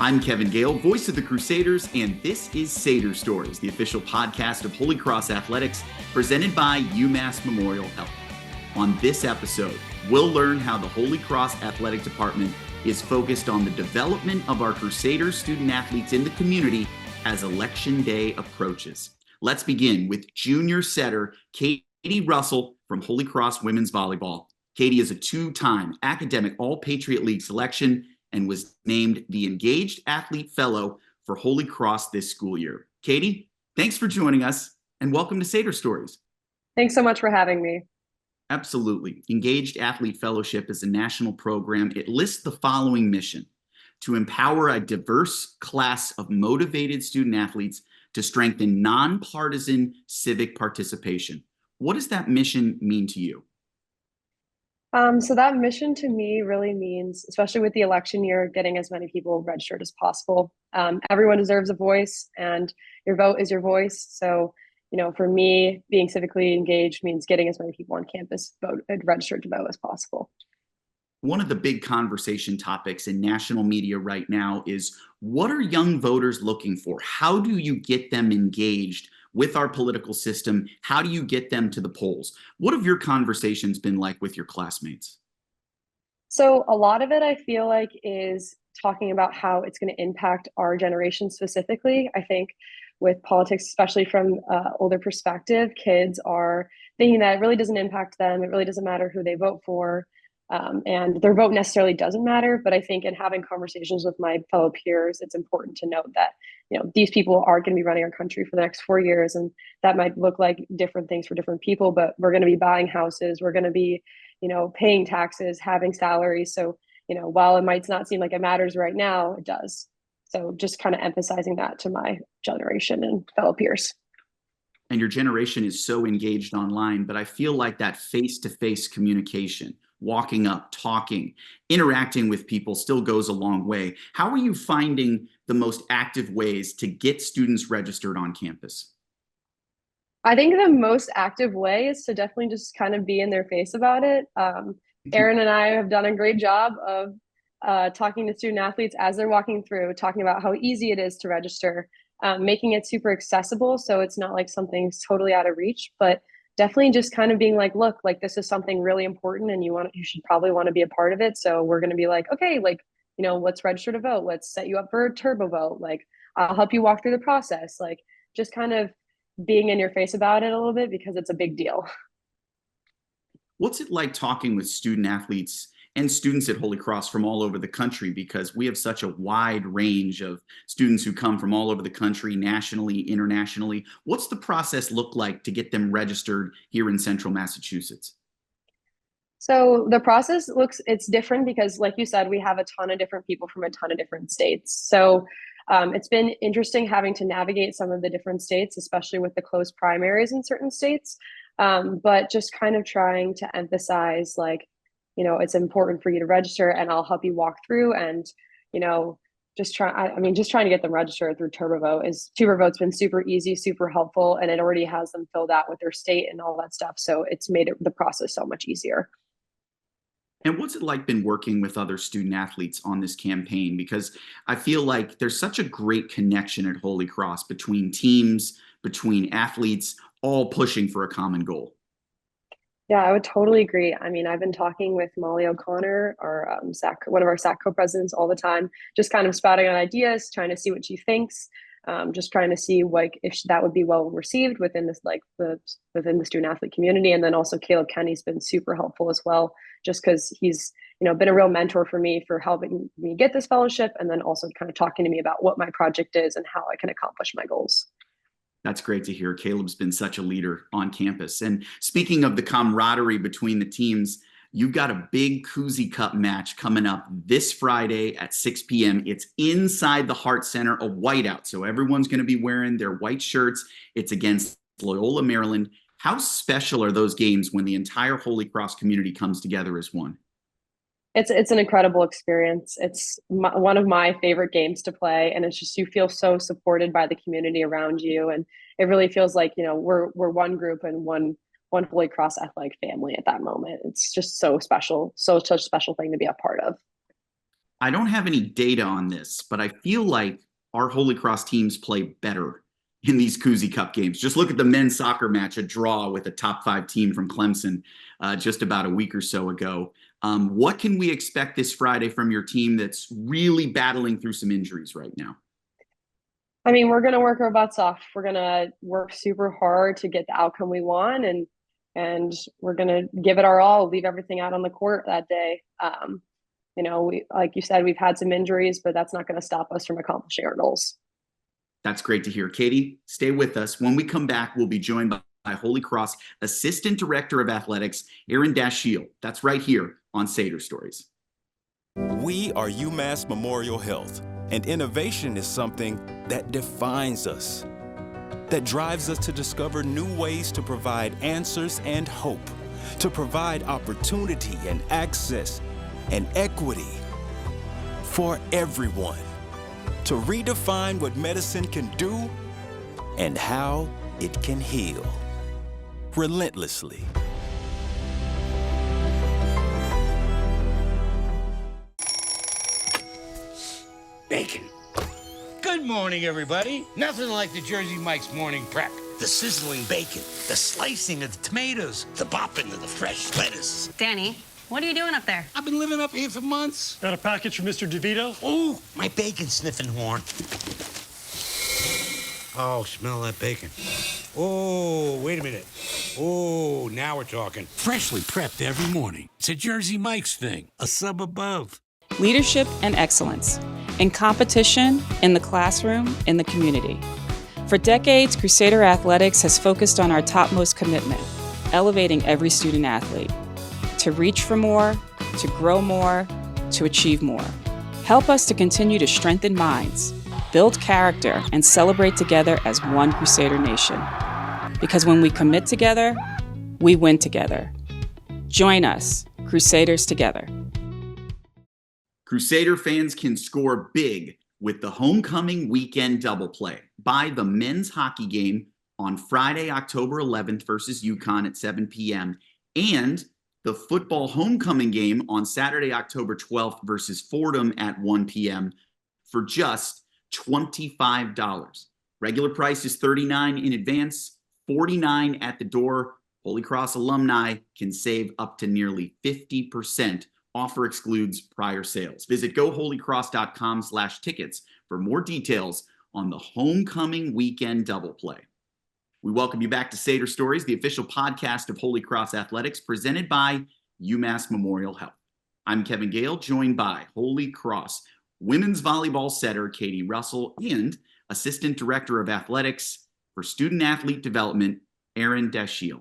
I'm Kevin Gale, voice of the Crusaders, and this is Sader Stories, the official podcast of Holy Cross Athletics, presented by UMass Memorial Health. On this episode, we'll learn how the Holy Cross Athletic Department is focused on the development of our Crusaders student athletes in the community as Election Day approaches. Let's begin with junior setter Katie Russell from Holy Cross Women's Volleyball. Katie is a two-time academic All-Patriot League selection and was named the Engaged Athlete Fellow for Holy Cross this school year. Katie, thanks for joining us and welcome to Sader Stories. Thanks so much for having me. Absolutely. Engaged Athlete Fellowship is a national program. It lists the following mission: to empower a diverse class of motivated student athletes to strengthen nonpartisan civic participation. What does that mission mean to you? So that mission to me really means, especially with the election year, getting as many people registered as possible. Everyone deserves a voice, and your vote is your voice. So, for me, being civically engaged means getting as many people on campus registered to vote as possible. One of the big conversation topics in national media right now is, what are young voters looking for? How do you get them engaged with our political system? How do you get them to the polls? What have your conversations been like with your classmates? So a lot of it, I feel like, is talking about how it's going to impact our generation specifically. I think with politics, especially from older perspective, kids are thinking that it really doesn't impact them. It really doesn't matter who they vote for. And their vote necessarily doesn't matter. But I think in having conversations with my fellow peers, it's important to note that, these people are going to be running our country for the next 4 years. And that might look like different things for different people, but we're going to be buying houses. We're going to be, paying taxes, having salaries. So, while it might not seem like it matters right now, it does. So just kind of emphasizing that to my generation and fellow peers. And your generation is so engaged online, but I feel like that face-to-face communication, walking up, talking, interacting with people still goes a long way. How are you finding the most active ways to get students registered on campus? I think the most active way is to definitely just kind of be in their face about it. Aaron and I have done a great job of talking to student athletes as they're walking through, talking about how easy it is to register, making it super accessible. So it's not like something's totally out of reach, but definitely just kind of being like, look, like this is something really important and you should probably want to be a part of it. So we're going to be like, okay, like, let's register to vote. Let's set you up for a turbo vote. Like, I'll help you walk through the process. Like, just kind of being in your face about it a little bit because it's a big deal. What's it like talking with student athletes and students at Holy Cross from all over the country? Because we have such a wide range of students who come from all over the country, nationally, internationally. What's the process look like to get them registered here in Central Massachusetts? So the process it's different because, like you said, we have a ton of different people from a ton of different states. So it's been interesting having to navigate some of the different states, especially with the close primaries in certain states. But just kind of trying to emphasize, like, it's important for you to register and I'll help you walk through and, just trying to get them registered through TurboVote's been super easy, super helpful, and it already has them filled out with their state and all that stuff. So it's made the process so much easier. And what's it like been working with other student athletes on this campaign? Because I feel like there's such a great connection at Holy Cross between teams, between athletes, all pushing for a common goal. Yeah, I would totally agree. I mean, I've been talking with Molly O'Connor, our one of our SAC co-presidents, all the time, just kind of spouting on ideas, trying to see what she thinks, just trying to see like if that would be well received within this within the student athlete community. And then also Caleb Kenny's been super helpful as well, just because he's been a real mentor for me for helping me get this fellowship, and then also kind of talking to me about what my project is and how I can accomplish my goals. That's great to hear. Caleb's been such a leader on campus. And speaking of the camaraderie between the teams, you've got a big Koozie Cup match coming up this Friday at 6 p.m. It's inside the Hart Center, a whiteout. So everyone's going to be wearing their white shirts. It's against Loyola, Maryland. How special are those games when the entire Holy Cross community comes together as one? It's an incredible experience. It's one of my favorite games to play, and it's just you feel so supported by the community around you, and it really feels like we're one group and one Holy Cross athletic family at that moment. It's just so special, such a special thing to be a part of. I don't have any data on this, but I feel like our Holy Cross teams play better in these Koozie Cup games. Just look at the men's soccer match, a draw with a top five team from Clemson just about a week or so ago. What can we expect this Friday from your team that's really battling through some injuries right now? I mean, we're going to work our butts off. We're going to work super hard to get the outcome we want, and we're going to give it our all, leave everything out on the court that day. We, like you said, we've had some injuries, but that's not going to stop us from accomplishing our goals. That's great to hear. Katie, stay with us. When we come back, we'll be joined by Holy Cross Assistant Director of Athletics, Aaron Dashiell. That's right here on Sader Stories. We are UMass Memorial Health, and innovation is something that defines us, that drives us to discover new ways to provide answers and hope, to provide opportunity and access and equity for everyone, to redefine what medicine can do and how it can heal relentlessly. Bacon. Good morning, everybody. Nothing like the Jersey Mike's morning prep. The sizzling bacon, the slicing of the tomatoes, the bopping of the fresh lettuce. Danny, what are you doing up there? I've been living up here for months. Got a package from Mr. DeVito? Oh, my bacon sniffing horn. Oh, smell that bacon. Oh, wait a minute. Oh, now we're talking. Freshly prepped every morning. It's a Jersey Mike's thing, a sub above. Leadership and excellence. In competition, in the classroom, in the community. For decades, Crusader Athletics has focused on our topmost commitment, elevating every student athlete. To reach for more, to grow more, to achieve more. Help us to continue to strengthen minds, build character, and celebrate together as one Crusader nation. Because when we commit together, we win together. Join us, Crusaders together. Crusader fans can score big with the homecoming weekend double play. Buy the men's hockey game on Friday, October 11th versus UConn at 7 p.m. and the football homecoming game on Saturday, October 12th versus Fordham at 1 p.m. for just $25. Regular price is $39 in advance, $49 at the door. Holy Cross alumni can save up to nearly 50%. Offer excludes prior sales. Visit goholycross.com/tickets for more details on the homecoming weekend double play. We welcome you back to Sader Stories, the official podcast of Holy Cross Athletics, presented by UMass Memorial Health. I'm Kevin Gale, joined by Holy Cross women's volleyball setter Katie Russell and Assistant Director of Athletics for Student Athlete Development, Aaron Dashiell.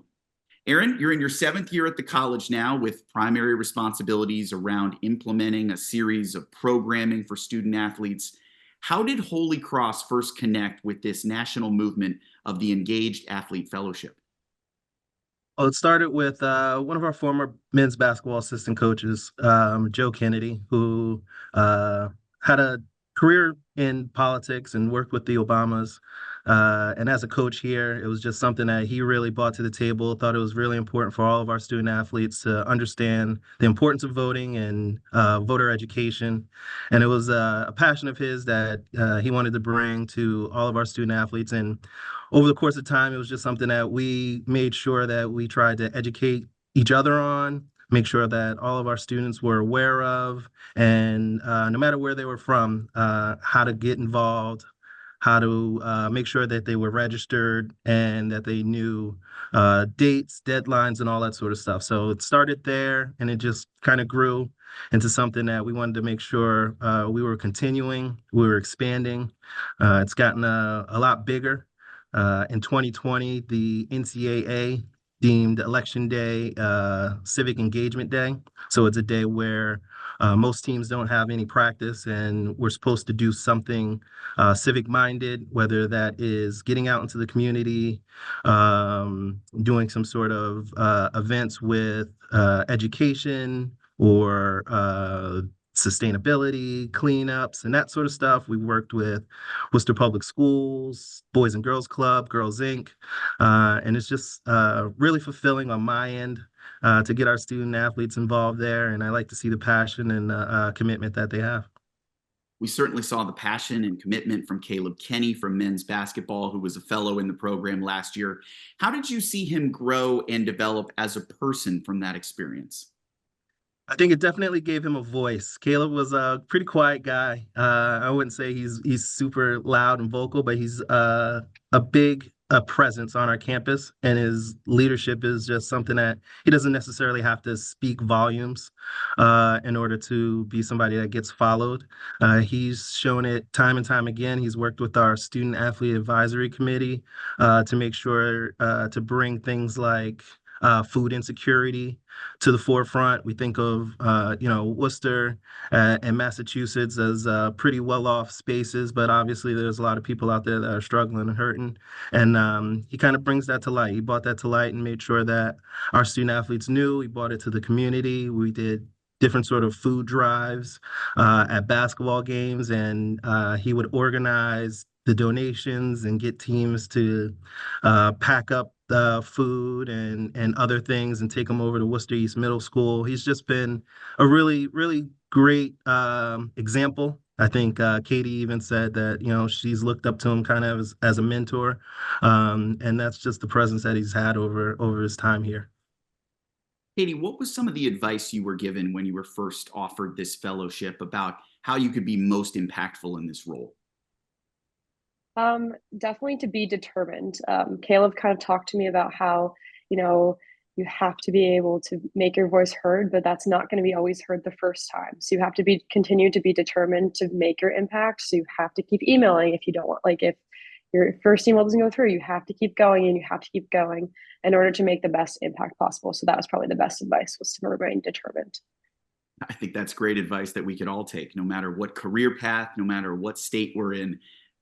Aaron, you're in your 7th year at the college now with primary responsibilities around implementing a series of programming for student athletes. How did Holy Cross first connect with this national movement of the Engaged Athlete Fellowship? Well, it started with one of our former men's basketball assistant coaches, Joe Kennedy, who had a career in politics and worked with the Obamas. And as a coach here, it was just something that he really brought to the table, thought it was really important for all of our student athletes to understand the importance of voting and voter education. And it was a passion of his that he wanted to bring to all of our student athletes. And over the course of time, it was just something that we made sure that we tried to educate each other on, make sure that all of our students were aware of, and no matter where they were from, how to get involved, how to make sure that they were registered and that they knew dates, deadlines, and all that sort of stuff. So it started there, and it just kind of grew into something that we wanted to make sure we were continuing, we were expanding. It's gotten a lot bigger. In 2020, the NCAA deemed Election Day Civic Engagement Day. So it's a day where most teams don't have any practice, and we're supposed to do something civic-minded, whether that is getting out into the community, doing some sort of events with education or sustainability, cleanups, and that sort of stuff. We worked with Worcester Public Schools, Boys and Girls Club, Girls Inc., and it's just really fulfilling on my end to get our student athletes involved there. And I like to see the passion and commitment that they have. We certainly saw the passion and commitment from Caleb Kenny from men's basketball, who was a fellow in the program last year. How did you see him grow and develop as a person from that experience? I think it definitely gave him a voice. Caleb was a pretty quiet guy. I wouldn't say he's super loud and vocal, but he's a big presence on our campus, and his leadership is just something that he doesn't necessarily have to speak volumes in order to be somebody that gets followed. He's shown it time and time again. He's worked with our student athlete advisory committee to make sure to bring things like food insecurity to the forefront. We think of, Worcester and Massachusetts as pretty well-off spaces, but obviously there's a lot of people out there that are struggling and hurting. And he kind of brings that to light. He brought that to light and made sure that our student athletes knew. He brought it to the community. We did different sort of food drives at basketball games, and he would organize the donations and get teams to pack up food and other things and take them over to Worcester East Middle School. He's just been a really, really great example. I think Katie even said that, she's looked up to him kind of as a mentor. And that's just the presence that he's had over his time here. Katie, what was some of the advice you were given when you were first offered this fellowship about how you could be most impactful in this role? Definitely to be determined. Caleb kind of talked to me about how, you have to be able to make your voice heard, but that's not going to be always heard the first time. So you have to continue to be determined to make your impact. So you have to keep emailing if you don't want, if your first email doesn't go through, you have to keep going and you have to keep going in order to make the best impact possible. So that was probably the best advice, was to remain determined. I think that's great advice that we could all take, no matter what career path, no matter what state we're in.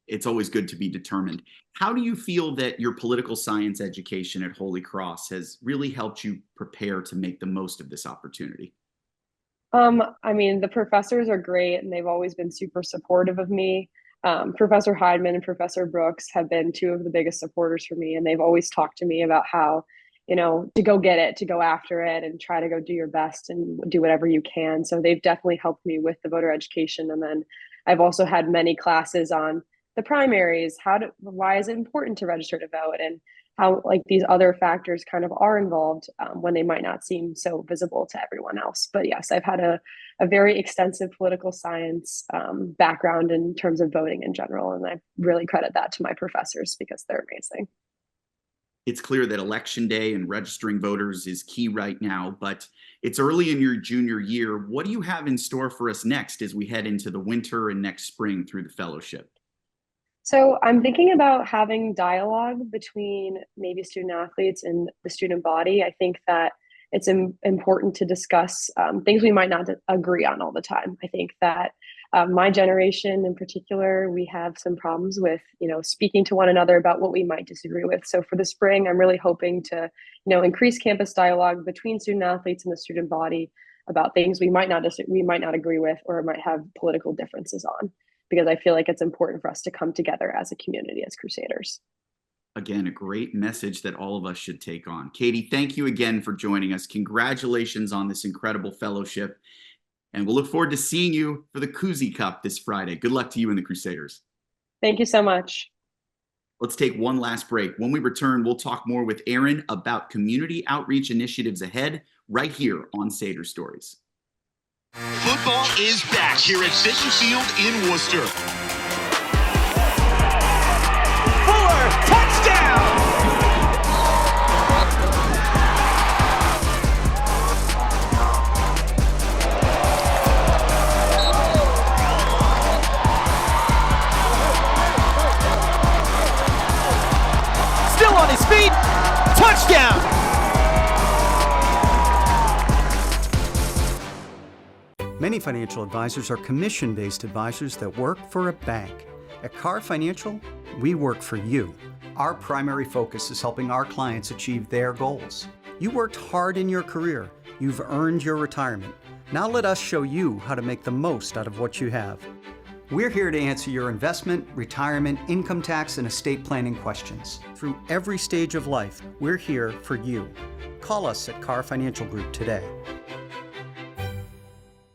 It's always good to be determined. How do you feel that your political science education at Holy Cross has really helped you prepare to make the most of this opportunity? The professors are great and they've always been super supportive of me. Professor Heidman and Professor Brooks have been two of the biggest supporters for me, and they've always talked to me about how, to go get it, to go after it and try to go do your best and do whatever you can. So they've definitely helped me with the voter education. And then I've also had many classes on the primaries, why is it important to register to vote, and how these other factors kind of are involved when they might not seem so visible to everyone else. But yes, I've had a very extensive political science background in terms of voting in general, and I really credit that to my professors because they're amazing. It's clear that election day and registering voters is key right now, but it's early in your junior year. What do you have in store for us next as we head into the winter and next spring through the fellowship? So I'm thinking about having dialogue between maybe student athletes and the student body. I think that it's important to discuss things we might not agree on all the time. I think that my generation in particular, we have some problems with, speaking to one another about what we might disagree with. So for the spring, I'm really hoping to, increase campus dialogue between student athletes and the student body about things we might not agree with or might have political differences on, because I feel like it's important for us to come together as a community, as Crusaders. Again, a great message that all of us should take on. Katie, thank you again for joining us. Congratulations on this incredible fellowship. And we'll look forward to seeing you for the Koozie Cup this Friday. Good luck to you and the Crusaders. Thank you so much. Let's take one last break. When we return, we'll talk more with Aaron about community outreach initiatives ahead right here on Sader Stories. Football is back here at City Field in Worcester. Fuller, touchdown! Still on his feet, touchdown! Many financial advisors are commission-based advisors that work for a bank. At Carr Financial, we work for you. Our primary focus is helping our clients achieve their goals. You worked hard in your career. You've earned your retirement. Now let us show you how to make the most out of what you have. We're here to answer your investment, retirement, income tax, and estate planning questions. Through every stage of life, we're here for you. Call us at Carr Financial Group today.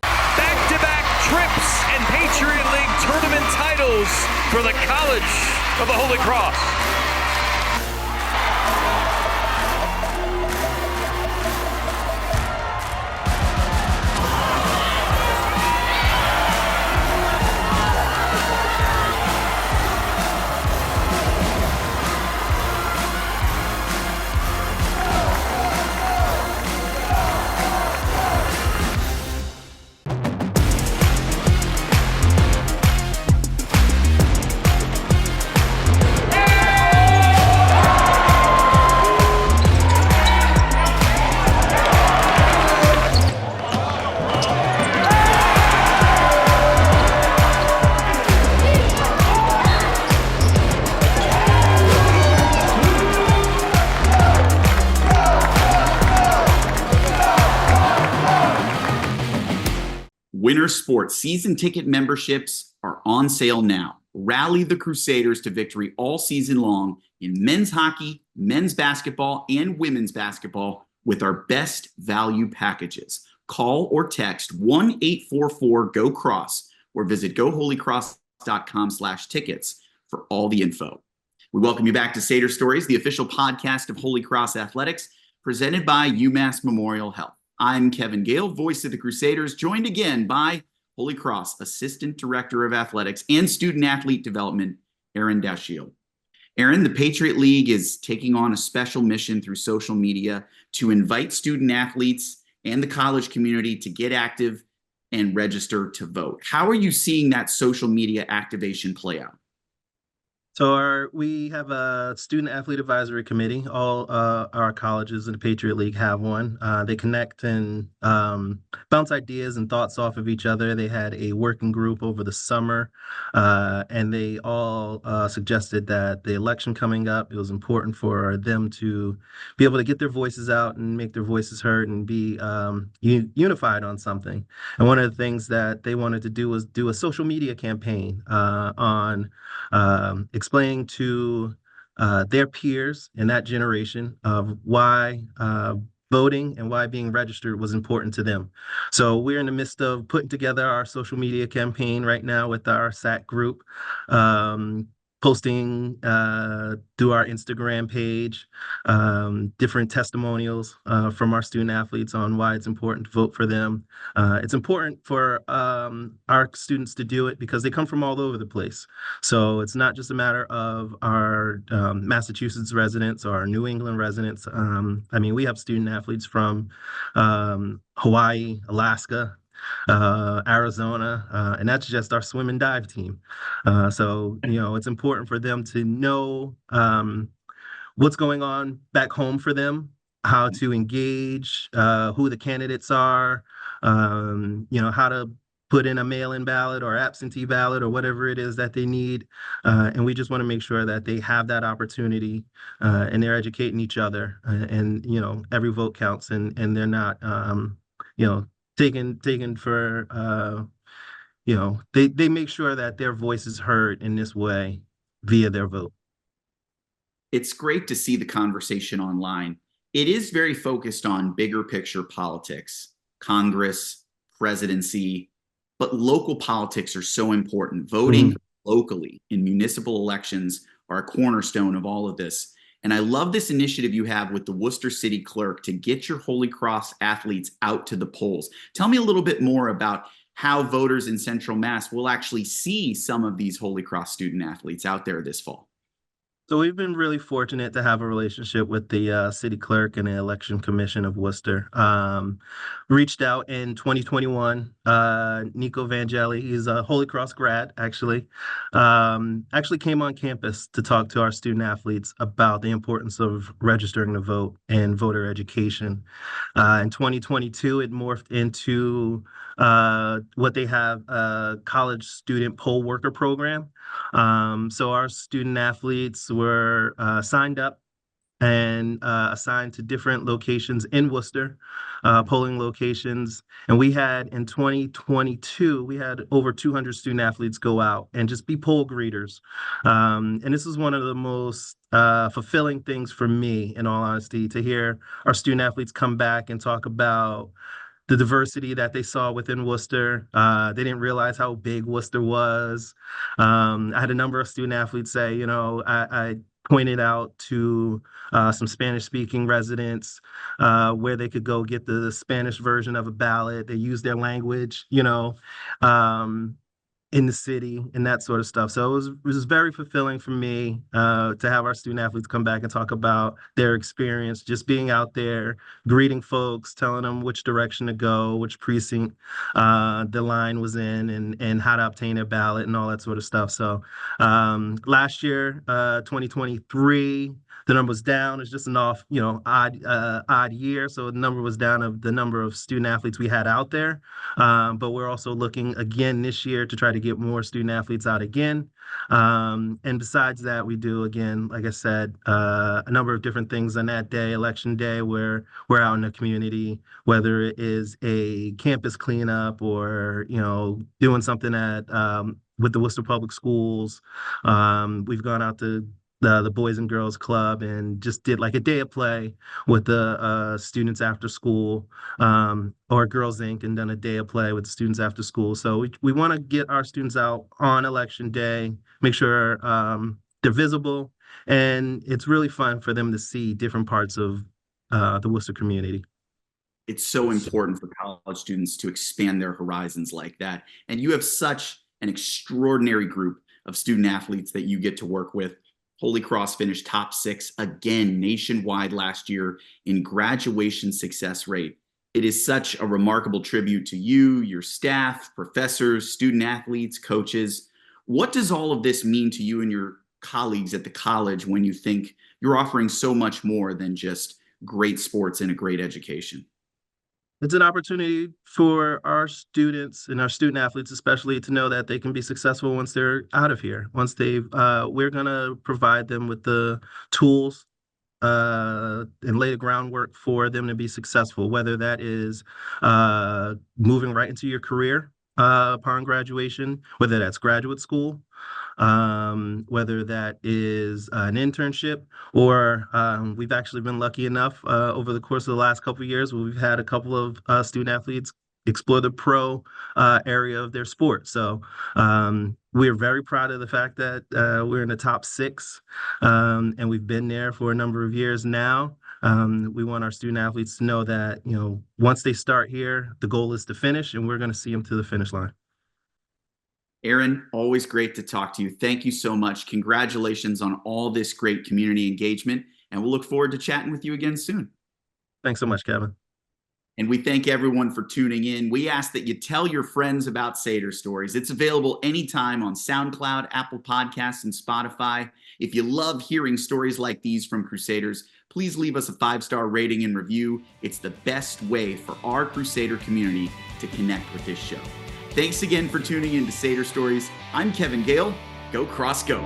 Back-to-back trips and Patriot League tournament titles for the College of the Holy Cross. Winter Sports season ticket memberships are on sale now. Rally the Crusaders to victory all season long in men's hockey, men's basketball, and women's basketball with our best value packages. Call or text 1-844-GO-CROSS or visit goholycross.com/tickets for all the info. We welcome you back to Sater Stories, the official podcast of Holy Cross Athletics, presented by UMass Memorial Health. I'm Kevin Gale, voice of the Crusaders, joined again by Holy Cross Assistant Director of Athletics and Student Athlete Development, Aaron Dashiell. Aaron, the Patriot League is taking on a special mission through social media to invite student athletes and the college community to get active and register to vote. How are you seeing that social media activation play out? So we have a student athlete advisory committee. All our colleges in the Patriot League have one. They connect and bounce ideas and thoughts off of each other. They had a working group over the summer, and they all suggested that the election coming up, it was important for them to be able to get their voices out and make their voices heard and be unified on something. And one of the things that they wanted to do was do a social media campaign on explaining to their peers in that generation of why voting and why being registered was important to them. So we're in the midst of putting together our social media campaign right now with our SAC group, posting through our Instagram page, different testimonials from our student athletes on why it's important to vote for them. It's important for our students to do it because they come from all over the place. So it's not just a matter of our Massachusetts residents or our New England residents. I mean, we have student athletes from Hawaii, Alaska, Arizona, and that's just our swim and dive team. So, it's important for them to know what's going on back home for them, how to engage, who the candidates are, how to put in a mail-in ballot or absentee ballot or whatever it is that they need. And we just want to make sure that they have that opportunity and they're educating each other and every vote counts and they're not, taken for, they make sure that their voice is heard in this way via their vote. It's great to see the conversation online. It is very focused on bigger picture politics, Congress, presidency, but local politics are so important. Voting locally in municipal elections are a cornerstone of all of this. And I love this initiative you have with the Worcester City Clerk to get your Holy Cross athletes out to the polls. Tell me a little bit more about how voters in Central Mass will actually see some of these Holy Cross student athletes out there this fall. So we've been really fortunate to have a relationship with the city clerk and the election commission of Worcester. Reached out in 2021. Nico Vangeli, he's a Holy Cross grad, actually came on campus to talk to our student athletes about the importance of registering to vote and voter education. In 2022, it morphed into what they have, a college student poll worker program. So our student athletes were signed up and assigned to different locations in Worcester, polling locations. And we had in 2022, we had over 200 student athletes go out and just be poll greeters. And this is one of the most fulfilling things for me, in all honesty, to hear our student athletes come back and talk about the diversity that they saw within Worcester. They didn't realize how big Worcester was. I had a number of student athletes say, I pointed out to some Spanish-speaking residents where they could go get the Spanish version of a ballot. They use their language, in the city and that sort of stuff. So it was very fulfilling for me to have our student athletes come back and talk about their experience, just being out there, greeting folks, telling them which direction to go, which precinct the line was in, and how to obtain a ballot and all that sort of stuff. So last year, 2023, the number was down. It's just an odd year. So the number was down of the number of student athletes we had out there. But we're also looking again this year to try to get more student athletes out again. And besides that, we do, again, like I said, a number of different things on that day, election day, where we're out in the community, whether it is a campus cleanup or, doing something with the Worcester Public Schools. We've gone out to the Boys and Girls Club and just did like a day of play with the students after school, or Girls Inc., and done a day of play with students after school. So we want to get our students out on election day, make sure they're visible, and it's really fun for them to see different parts of the Worcester community. It's so important for college students to expand their horizons like that. And you have such an extraordinary group of student athletes that you get to work with. Holy Cross finished top 6 again nationwide last year in graduation success rate. It is such a remarkable tribute to you, your staff, professors, student athletes, coaches. What does all of this mean to you and your colleagues at the college when you think you're offering so much more than just great sports and a great education? It's an opportunity for our students and our student athletes, especially, to know that they can be successful once they're out of here. Once we're going to provide them with the tools and lay the groundwork for them to be successful, whether that is moving right into your career upon graduation, whether that's graduate school, whether that is an internship, or we've actually been lucky enough over the course of the last couple of years where we've had a couple of student athletes explore the pro area of their sport. So we're very proud of the fact that we're in the top 6, and we've been there for a number of years now. We want our student athletes to know that, once they start here, the goal is to finish, and we're going to see them to the finish line. Aaron, always great to talk to you. Thank you so much. Congratulations on all this great community engagement, and we'll look forward to chatting with you again soon. Thanks so much, Kevin. And we thank everyone for tuning in. We ask that you tell your friends about Sader Stories. It's available anytime on SoundCloud, Apple Podcasts, and Spotify. If you love hearing stories like these from Crusaders, please leave us a 5-star rating and review. It's the best way for our Crusader community to connect with this show. Thanks again for tuning in to Sader Stories. I'm Kevin Gale. Go Cross Go.